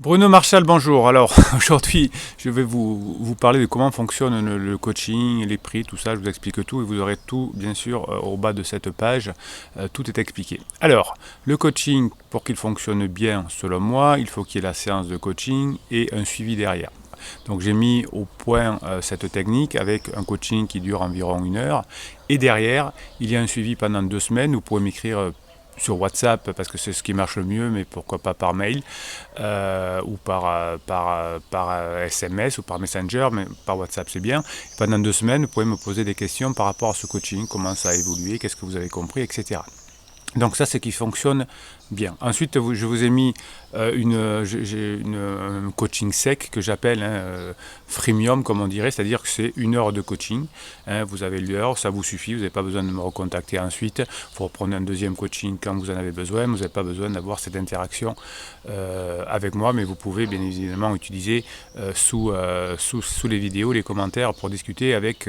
Bruno Marchal, bonjour. Alors aujourd'hui, je vais vous parler de comment fonctionne le coaching, les prix, tout ça. Je vous explique tout et vous aurez tout, bien sûr, au bas de cette page. Tout est expliqué. Alors, le coaching, pour qu'il fonctionne bien, selon moi, il faut qu'il y ait la séance de coaching et un suivi derrière. Donc j'ai mis au point cette technique avec un coaching qui dure environ 1 heure. Et derrière, il y a un suivi pendant 2 semaines. Vous pouvez m'écrire sur WhatsApp parce que c'est ce qui marche le mieux, mais pourquoi pas par mail ou par SMS ou par Messenger, mais par WhatsApp c'est bien. Et pendant 2 semaines, vous pouvez me poser des questions par rapport à ce coaching, comment ça a évolué, qu'est-ce que vous avez compris, etc. Donc ça, c'est qui fonctionne bien. Ensuite, je vous ai mis un coaching sec que j'appelle freemium, comme on dirait, c'est-à-dire que c'est 1 heure de coaching. Vous avez l'heure, ça vous suffit, vous n'avez pas besoin de me recontacter ensuite. Vous reprenez un deuxième coaching quand vous en avez besoin. Vous n'avez pas besoin d'avoir cette interaction avec moi, mais vous pouvez bien évidemment utiliser sous les vidéos, les commentaires pour discuter avec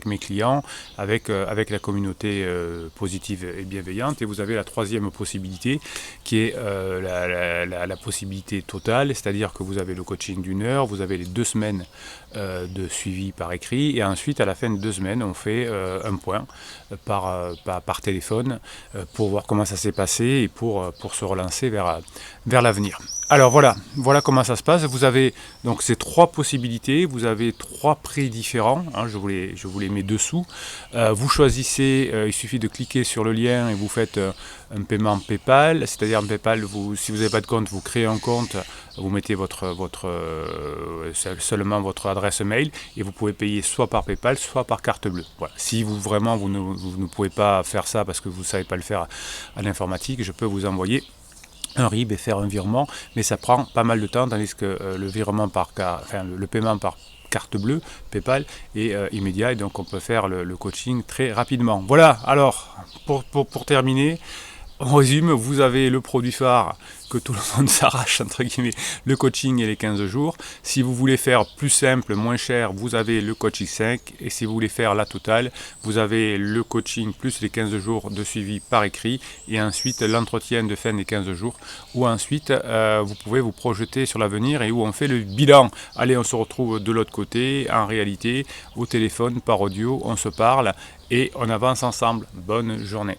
mes clients, avec la communauté positive et bienveillante. Et vous avez la troisième possibilité qui est la possibilité totale, c'est-à-dire que vous avez le coaching d'1 heure, vous avez les 2 semaines de suivi par écrit, et ensuite à la fin de 2 semaines on fait un point par téléphone pour voir comment ça s'est passé et pour se relancer vers l'avenir. Alors voilà comment ça se passe. Vous avez donc ces 3 possibilités, vous avez 3 prix différents, hein, je vous les mets dessous. Vous choisissez, il suffit de cliquer sur le lien et vous faites un paiement PayPal, c'est-à-dire un PayPal, si vous n'avez pas de compte, vous créez un compte, vous mettez seulement votre adresse mail et vous pouvez payer soit par PayPal, soit par carte bleue. Voilà. Si vous ne pouvez pas faire ça parce que vous ne savez pas le faire à l'informatique, je peux vous envoyer un RIB et faire un virement, mais ça prend pas mal de temps, tandis que le paiement par carte bleue, PayPal, est immédiat, et donc on peut faire le coaching très rapidement. Voilà, alors, pour terminer, on résume, vous avez le produit phare que tout le monde s'arrache, entre guillemets, le coaching et les 15 jours. Si vous voulez faire plus simple, moins cher, vous avez le coaching 5. Et si vous voulez faire la totale, vous avez le coaching plus les 15 jours de suivi par écrit. Et ensuite, l'entretien de fin des 15 jours. Où ensuite, vous pouvez vous projeter sur l'avenir et où on fait le bilan. Allez, on se retrouve de l'autre côté, en réalité, au téléphone, par audio, on se parle et on avance ensemble. Bonne journée.